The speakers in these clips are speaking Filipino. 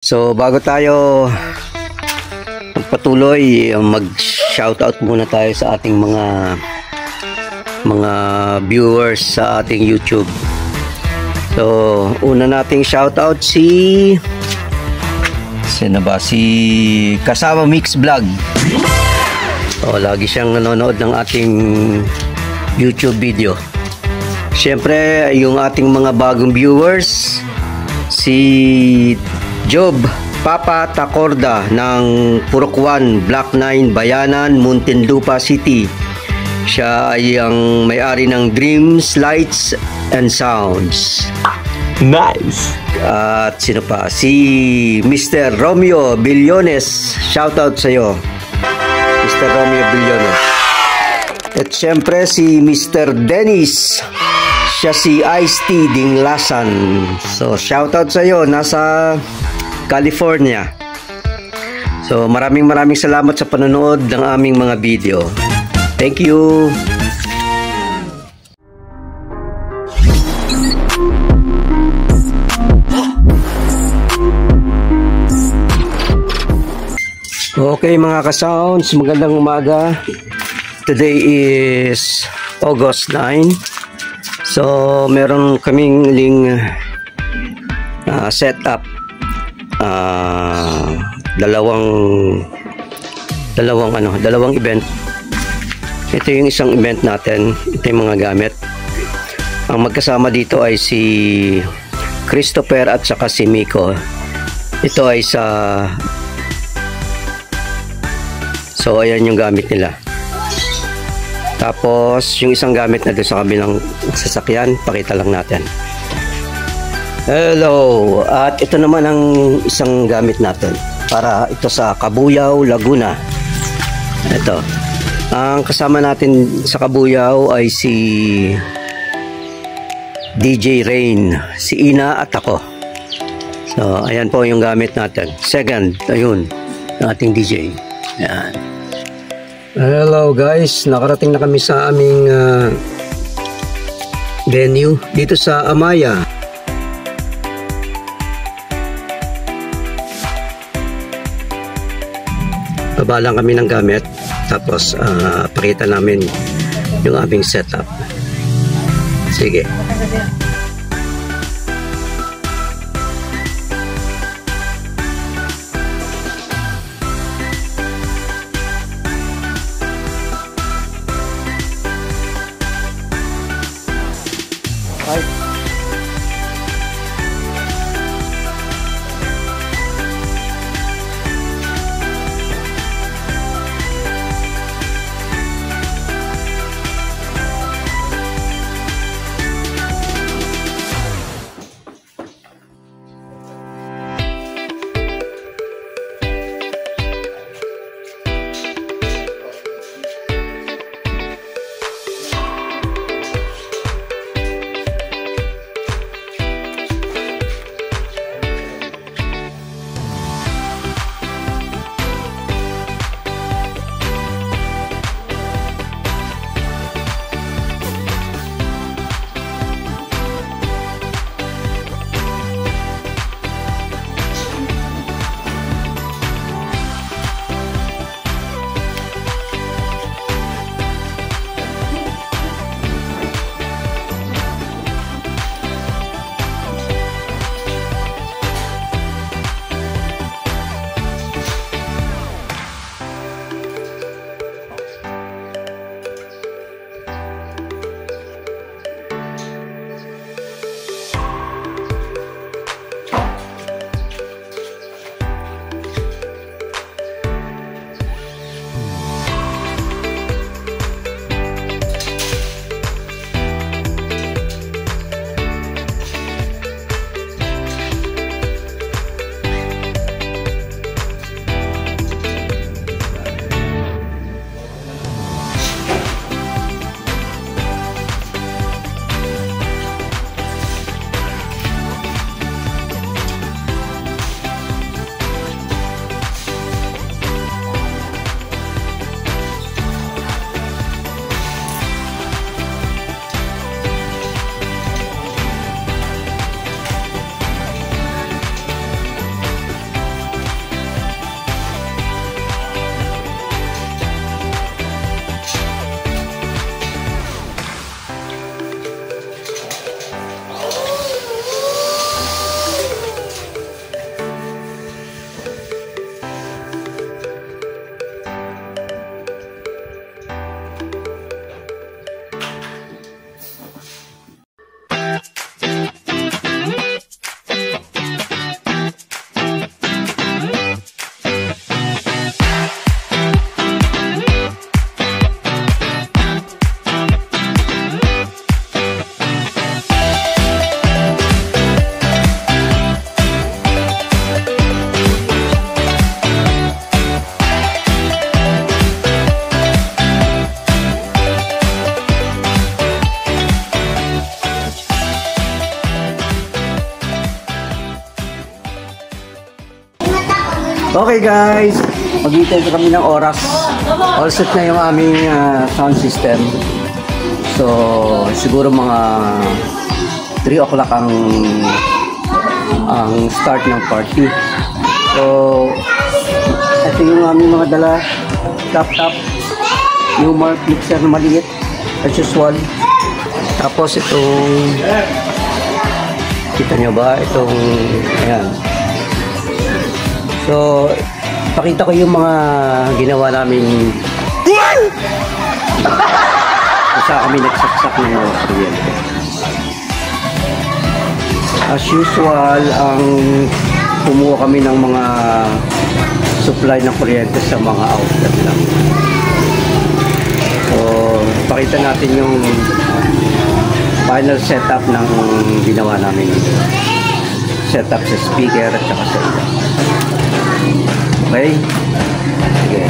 So bago tayo patuloy, mag-shoutout muna tayo sa ating mga viewers sa ating YouTube. So una nating shoutout si Kasama Mix Vlog. Lagi siyang nanonood ng ating YouTube video. Siyempre yung ating mga bagong viewers, si Job Papa Tacorda ng Purokwan, Block 9, Bayanan, Muntinlupa City. Siya ay ang may-ari ng Dreams, Lights and Sounds. Nice! At sino pa? Si Mr. Romeo Billones. Shoutout sa iyo, Mr. Romeo Billones. At syempre si Mr. Dennis. Siya si Ice-T Dinglasan. So shoutout sa iyo, nasa California. So maraming salamat sa panonood ng aming mga video. Thank you. Okay mga ka-sounds, magandang umaga. Today is August 9. So meron kaming setup, dalawang event. Ito yung isang event natin. Ito yung mga gamit. Ang magkasama dito ay si Christopher at saka si Miko. Ito ay so ayan yung gamit nila. Tapos yung isang gamit na doon sa kabilang sasakyan, pakita lang natin. Hello! At ito naman ang isang gamit natin para ito sa Cabuyao, Laguna. Ito. Ang kasama natin sa Cabuyao ay si DJ Rain, si Ina at ako. So ayan po yung gamit natin. Second, ayun, ating DJ. Ayan. Hello guys, nakarating na kami sa aming venue dito sa Amaya. Baba lang kami ng gamit, tapos pakita namin yung aming setup. Sige. Okay guys, maghintay pa kami ng oras. All set na yung aming sound system. So, siguro mga 3 o'clock ang start ng party. So, ito yung aming mga dala. Laptop, yung mark mixer na maliit as usual. Tapos itong, kita nyo ba? Itong, ayan. So, pakita ko yung mga ginawa namin. Saan kami nagsaksak ng kuryente. As usual, kumuha kami ng mga supply ng kuryente sa mga outlet lang. So, pakita natin yung final setup ng ginawa namin. Setup sa speaker at saka sa ilaw. Okay? Sige.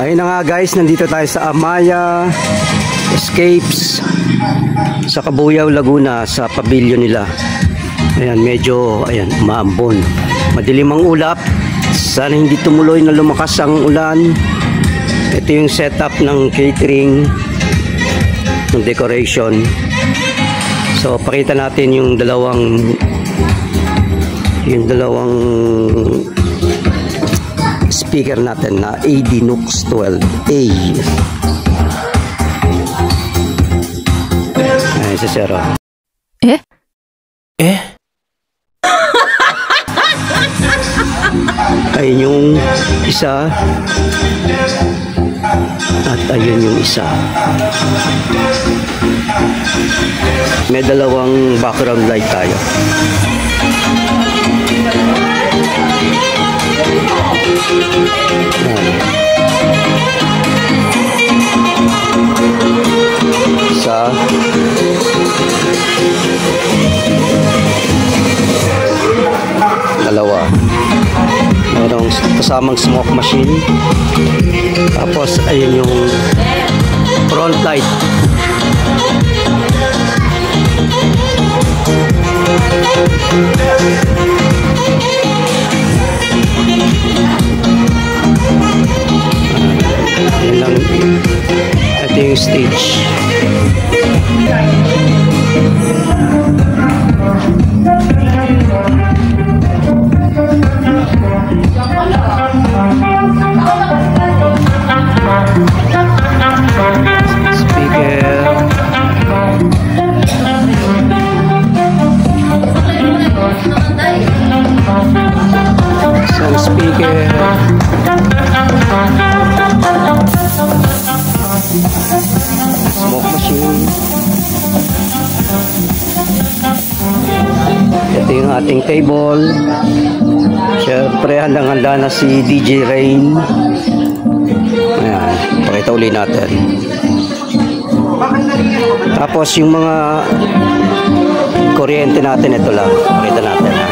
Ayun na nga guys, nandito tayo sa Amaya Escapes sa Cabuyao, Laguna, sa pavilion nila. Ayan, medyo maambon. Madilim ang ulap. Sana hindi tumuloy na lumakas ang ulan. Ito yung setup ng catering, ng decoration. So, pakita natin yung dalawang speaker natin na ADNUX 12A. Ay, si Zero. Ayun yung isa. At ayun yung isa. May dalawang background light tayo. Isa. Dalawa. Mayroong kasamang smoke machine. Tapos ayun yung front light. Yan lang. Ito yung stage. Smoke machine. Ito yung ating table. Siyempre, handang-handa na si DJ Rain. Ayan, pakita uli natin. Tapos yung mga kuryente natin, ito lang. Pakita natin, ha.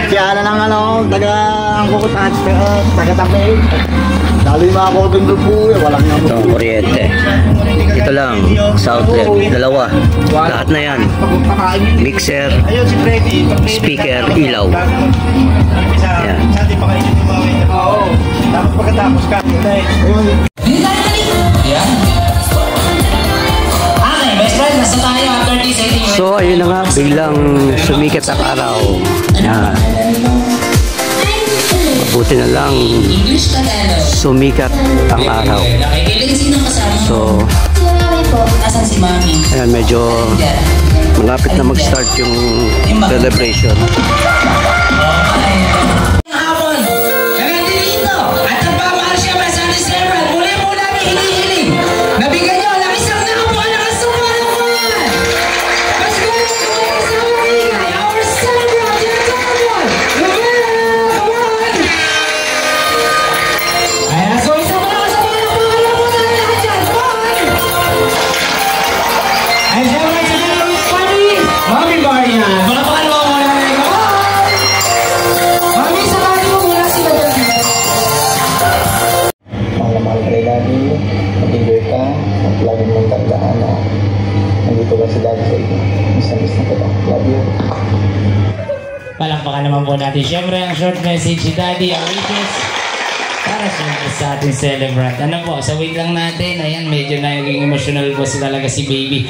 Kaya ng taga-tabi. Dalo yung mga kodong lupo, walang nga. Ito ang kuryente. Ito lang, sa outlet. Dalawa. Lahat na yan. Mixer, speaker, ilaw. Yan. Tapos pagkatapos ka. So, ayun na nga, biglang sumikat ang araw. Yan. Buti na lang sumikat ang araw. So, ayan, medyo malapit na mag-start yung celebration. Palakpakan naman po natin. Siyempre, ang short message si Daddy, ang wishes. Para siyempre sa ating celebrant. Ano po, sa wait lang natin. Ayan, medyo naging emotional po talaga si Baby.